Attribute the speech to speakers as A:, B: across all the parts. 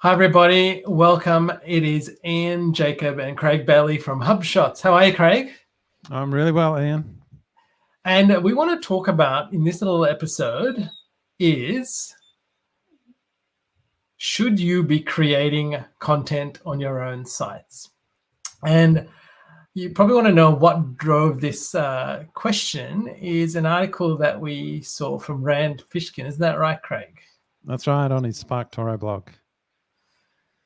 A: Hi, everybody. Welcome. It is Ian, Jacob, and Craig Bailey from HubSpot. How are you, Craig?
B: I'm really well, Ian.
A: And we want to talk about, in this little episode, is should you be creating content on your own sites? And you probably want to know what drove this question is an article that we saw from Rand Fishkin. Isn't that right, Craig?
B: That's right, on his Spark Toro blog.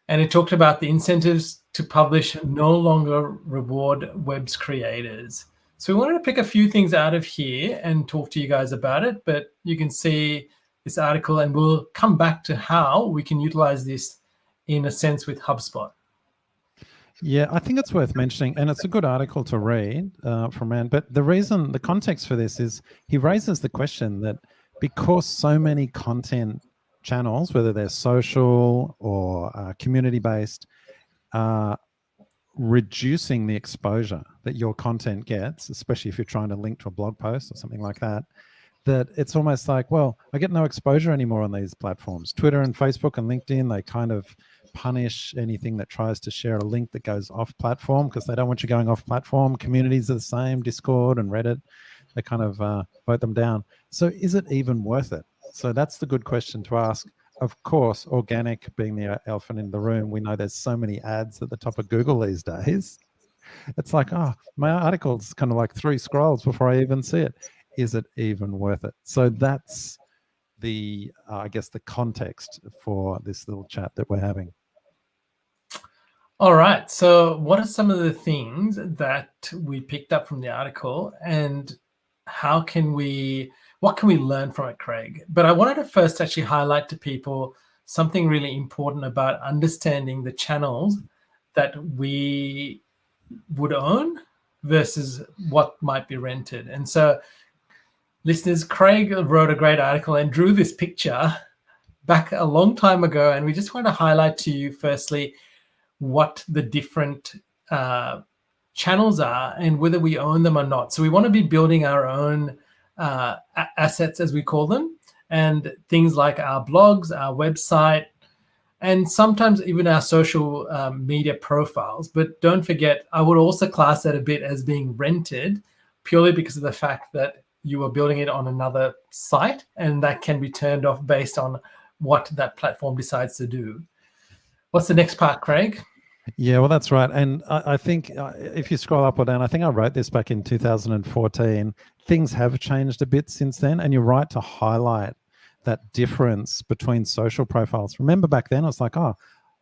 A: And it talked about the incentives to publish no longer reward web's creators. So we wanted to pick a few things out of here and talk to you guys about it, but you can see this article and we'll come back to how we can utilize this in a sense with HubSpot.
B: Yeah, I think it's worth mentioning, and it's a good article to read from Rand, but the context for this is he raises the question that because so many content channels, whether they're social or community-based, are reducing the exposure that your content gets, especially if you're trying to link to a blog post or something like that, that it's almost like, well, I get no exposure anymore on these platforms. Twitter and Facebook and LinkedIn, they kind of punish anything that tries to share a link that goes off platform because they don't want you going off platform. Communities are the same, Discord and Reddit, they kind of vote them down. So is it even worth it? So that's the good question to ask. Of course, organic being the elephant in the room, we know there's so many ads at the top of Google these days. It's like, oh, my article's kind of like 3 scrolls before I even see it. Is it even worth it? So that's the, I guess, the context for this little chat that we're having.
A: All right. So what are some of the things that we picked up from the article and what can we learn from it, Craig? But I wanted to first actually highlight to people something really important about understanding the channels that we would own versus what might be rented. And so listeners, Craig wrote a great article and drew this picture back a long time ago. And we just want to highlight to you, firstly, what the different channels are and whether we own them or not. So we want to be building our own assets, as we call them, and things like our blogs, our website, and sometimes even our social media profiles. But don't forget, I would also class that a bit as being rented purely because of the fact that you are building it on another site and that can be turned off based on what that platform decides to do. What's the next part, Craig?
B: Yeah, well, that's right. And I think if you scroll up or down, I think I wrote this back in 2014. Things have changed a bit since then. And you're right to highlight that difference between social profiles. Remember back then, it's like, oh,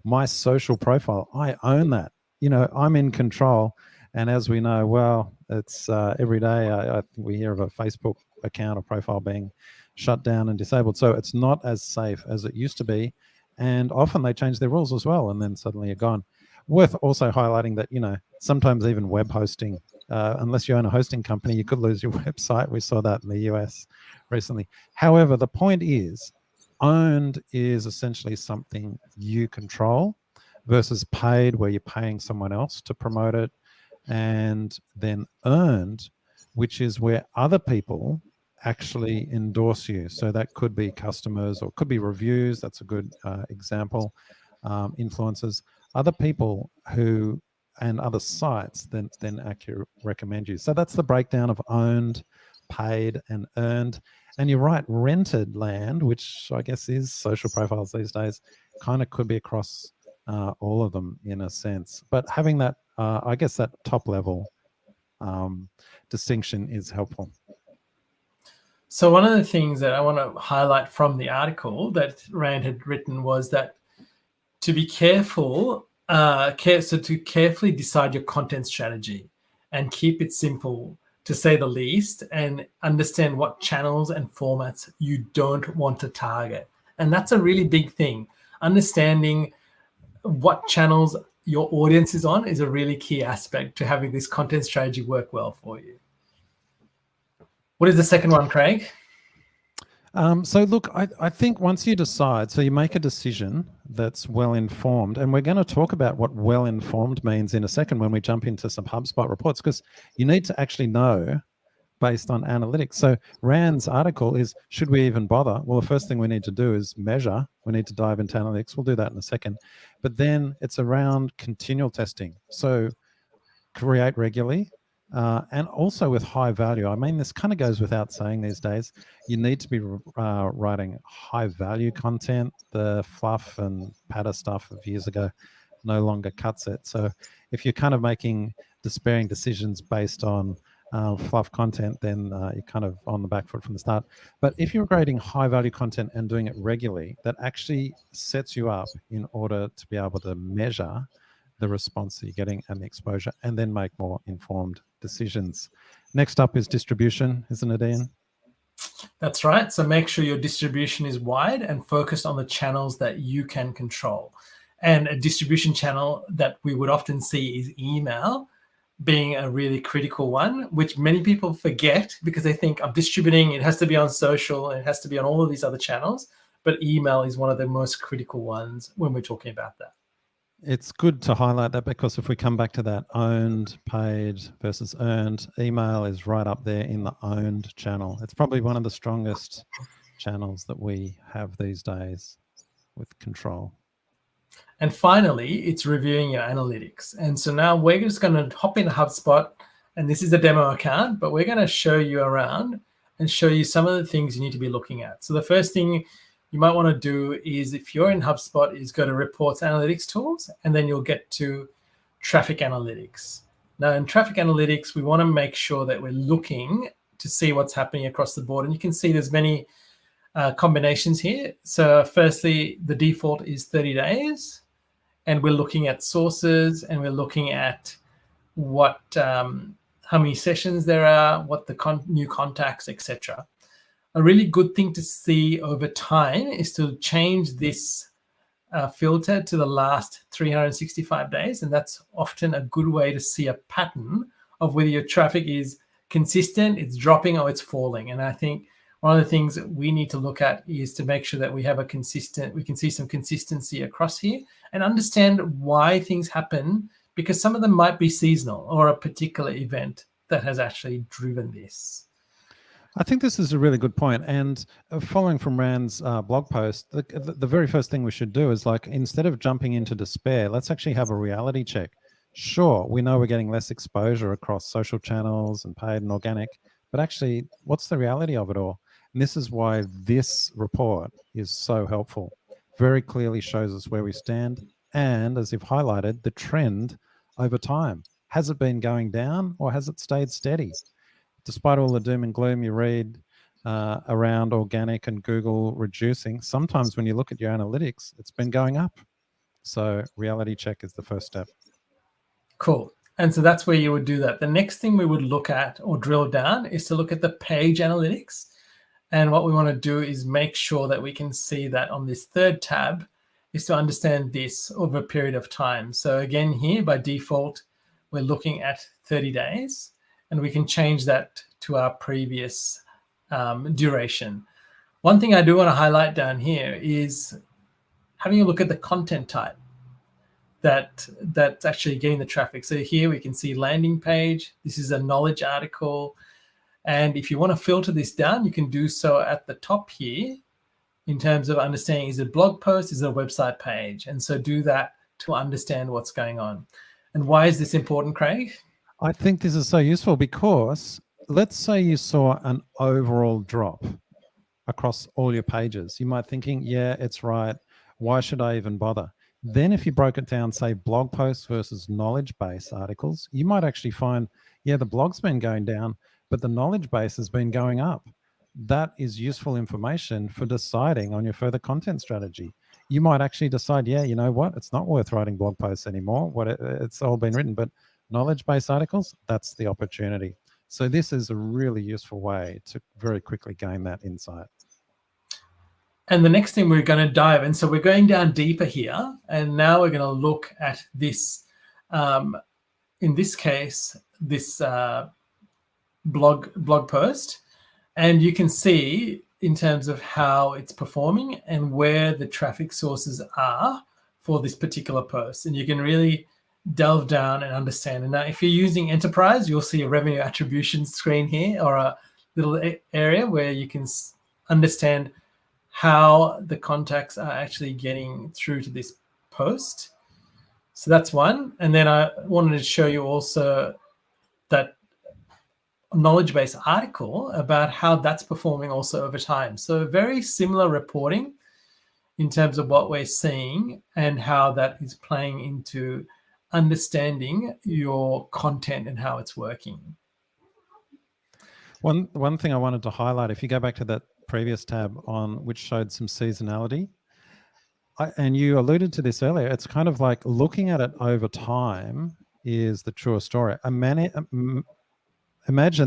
B: my social profile, I own that. You know, I'm in control. And as we know, well, it's every day I think we hear of a Facebook account or profile being shut down and disabled. So it's not as safe as it used to be. And often they change their rules as well, and then suddenly you're gone. Worth also highlighting that, you know, sometimes even web hosting, unless you own a hosting company, you could lose your website. We saw that in the US recently. However, the point is, owned is essentially something you control versus paid, where you're paying someone else to promote it, and then earned, which is where other people actually endorse you. So that could be customers or could be reviews. That's a good example. Influencers, other people who and other sites then actually recommend you. So that's the breakdown of owned, paid, and earned. And you're right, rented land, which I guess is social profiles these days, kind of could be across all of them in a sense. But having that, I guess that top level distinction is helpful.
A: So one of the things that I want to highlight from the article that Rand had written was that to be careful, to carefully decide your content strategy and keep it simple, to say the least, and understand what channels and formats you don't want to target. And that's a really big thing. Understanding what channels your audience is on is a really key aspect to having this content strategy work well for you. What is the second one, Craig?
B: So look, I think once you decide, so you make a decision that's well-informed, and we're going to talk about what well-informed means in a second when we jump into some HubSpot reports, because you need to actually know based on analytics. So Rand's article is, should we even bother? Well, the first thing we need to do is measure. We need to dive into analytics. We'll do that in a second. But then it's around continual testing. So create regularly, and also with high value. I mean, this kind of goes without saying these days. You need to be writing high value content. The fluff and patter stuff of years ago no longer cuts it. So if you're kind of making despairing decisions based on fluff content, then you're kind of on the back foot from the start. But if you're creating high value content and doing it regularly, that actually sets you up in order to be able to measure the response that you're getting and the exposure, and then make more informed decisions. Next up is distribution, isn't it, Ian?
A: That's right. So make sure your distribution is wide and focused on the channels that you can control. And a distribution channel that we would often see is email being a really critical one, which many people forget because they think I'm distributing, it has to be on social, it has to be on all of these other channels. But email is one of the most critical ones when we're talking about that.
B: It's good to highlight that, because if we come back to that owned, paid versus earned, email is right up there in the owned channel. It's probably one of the strongest channels that we have these days with control.
A: And finally, it's reviewing your analytics. And so now we're just going to hop into HubSpot, and this is a demo account, but we're going to show you around and show you some of the things you need to be looking at. So the first thing you might want to do is, if you're in HubSpot, is go to Reports Analytics Tools, and then you'll get to Traffic Analytics. Now in Traffic Analytics, we want to make sure that we're looking to see what's happening across the board. And you can see there's many combinations here. So firstly, the default is 30 days. And we're looking at sources, and we're looking at what, how many sessions there are, what the new contacts, etc. A really good thing to see over time is to change this filter to the last 365 days. And that's often a good way to see a pattern of whether your traffic is consistent, it's dropping, or it's falling. And I think one of the things that we need to look at is to make sure that we have a consistent, we can see some consistency across here and understand why things happen, because some of them might be seasonal or a particular event that has actually driven this.
B: I think this is a really good point. And following from Rand's blog post, the very first thing we should do is, like, instead of jumping into despair, let's actually have a reality check. Sure, we know we're getting less exposure across social channels and paid and organic, but actually, what's the reality of it all? And this is why this report is so helpful. Very clearly shows us where we stand, and, as you've highlighted, the trend over time. Has it been going down, or has it stayed steady? Despite all the doom and gloom you read around organic and Google reducing, sometimes when you look at your analytics, it's been going up. So reality check is the first step.
A: Cool. And so that's where you would do that. The next thing we would look at or drill down is to look at the page analytics. And what we want to do is make sure that we can see that on this third tab is to understand this over a period of time. So again, here by default, we're looking at 30 days. And we can change that to our previous duration. One thing I do want to highlight down here is having a look at the content type that's actually getting the traffic. So here we can see landing page. This is a knowledge article. And if you want to filter this down, you can do so at the top here in terms of understanding, is it a blog post, is it a website page? And so do that to understand what's going on. And why is this important, Craig?
B: I think this is so useful because let's say you saw an overall drop across all your pages. You might thinking, yeah, it's right. Why should I even bother? Then if you broke it down, say blog posts versus knowledge base articles, you might actually find, yeah, the blog's been going down, but the knowledge base has been going up. That is useful information for deciding on your further content strategy. You might actually decide, yeah, you know what? It's not worth writing blog posts anymore. It's all been written, but knowledge-based articles, that's the opportunity. So this is a really useful way to very quickly gain that insight.
A: And the next thing we're going to dive in, so we're going down deeper here, and now we're going to look at this, in this case, this blog post, and you can see in terms of how it's performing and where the traffic sources are for this particular post. And you can really delve down and understand. And now if you're using enterprise, you'll see a revenue attribution screen here, or a little area where you can understand how the contacts are actually getting through to this post. So that's one. And then I wanted to show you also that knowledge base article about how that's performing also over time. So very similar reporting in terms of what we're seeing and how that is playing into understanding your content and how it's working.
B: One thing I wanted to highlight, if you go back to that previous tab on which showed some seasonality, and you alluded to this earlier, it's kind of like looking at it over time is the truer story. Imagine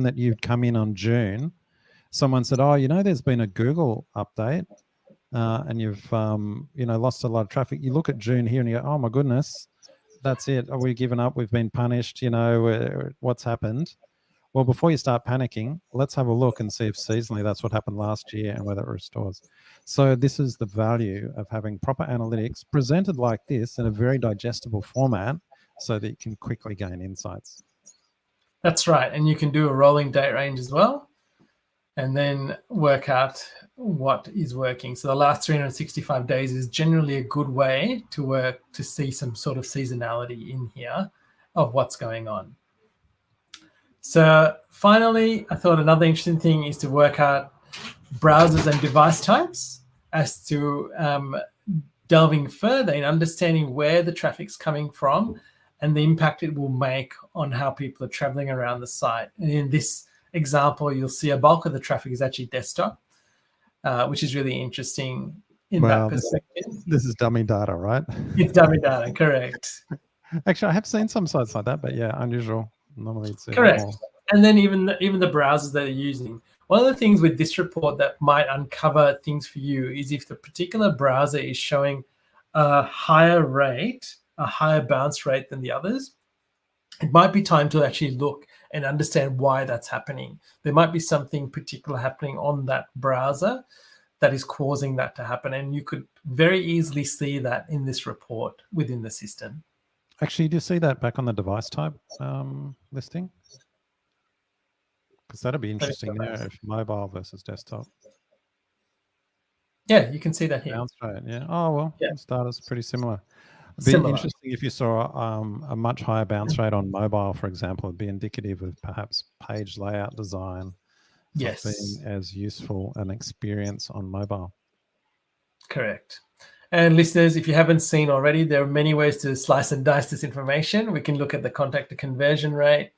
B: that you'd come in on June, someone said, oh, there's been a Google update and you've lost a lot of traffic. You look at June here and you go, oh my goodness, that's it. Are we given up? We've been punished, what's happened? Well, before you start panicking, let's have a look and see if seasonally that's what happened last year and whether it restores. So this is the value of having proper analytics presented like this in a very digestible format so that you can quickly gain insights.
A: That's right. And you can do a rolling date range as well, and then work out what is working. So the last 365 days is generally a good way to work to see some sort of seasonality in here of what's going on. So finally, I thought another interesting thing is to work out browsers and device types as to delving further in understanding where the traffic's coming from and the impact it will make on how people are traveling around the site. And in this example, you'll see a bulk of the traffic is actually desktop, which is really interesting in that perspective.
B: This is dummy data, right?
A: It's dummy data, correct.
B: Actually, I have seen some sites like that, but yeah, unusual. Normally it's
A: correct. And then even the browsers that are using. One of the things with this report that might uncover things for you is if the particular browser is showing a higher rate, a higher bounce rate than the others, it might be time to actually look and understand why that's happening. There might be something particular happening on that browser that is causing that to happen. And you could very easily see that in this report within the system.
B: Actually, do you see that back on the device type listing? Because that'd be interesting there, if mobile versus desktop.
A: Yeah, you can see that here.
B: Bounce rate, yeah. Oh, well,
A: yeah.
B: Data's pretty similar. It'd be interesting if you saw a much higher bounce rate on mobile, for example. It'd be indicative of perhaps page layout design not being as useful an experience on mobile.
A: Correct. And listeners, if you haven't seen already, there are many ways to slice and dice this information. We can look at the contact to conversion rate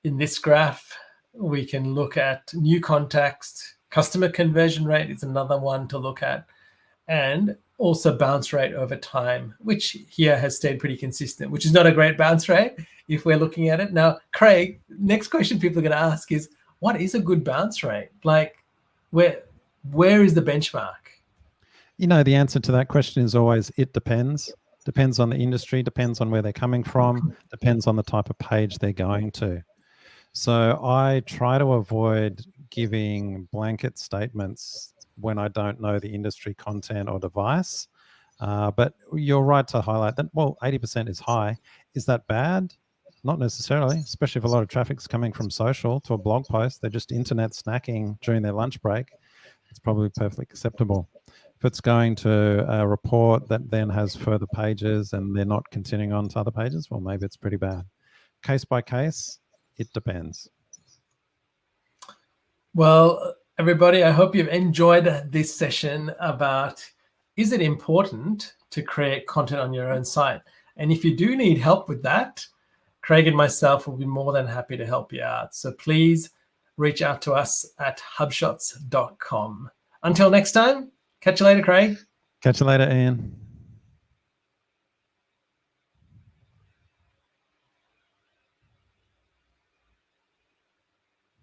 A: in this graph. We can look at new contacts. Customer conversion rate is another one to look at. And also bounce rate over time, which here has stayed pretty consistent, which is not a great bounce rate if we're looking at it. Now, Craig, next question people are going to ask is, what is a good bounce rate? Like, where is the benchmark?
B: The answer to that question is always, it depends. Depends on the industry, depends on where they're coming from, depends on the type of page they're going to. So I try to avoid giving blanket statements when I don't know the industry content or device. But you're right to highlight that, well, 80% is high. Is that bad? Not necessarily, especially if a lot of traffic's coming from social to a blog post. They're just internet snacking during their lunch break. It's probably perfectly acceptable. If it's going to a report that then has further pages and they're not continuing on to other pages, well, maybe it's pretty bad. Case by case, it depends.
A: Well, everybody, I hope you've enjoyed this session about, is it important to create content on your own site? And if you do need help with that, Craig and myself will be more than happy to help you out. So please reach out to us at hubshots.com. Until next time, catch you later, Craig.
B: Catch you later, Ian.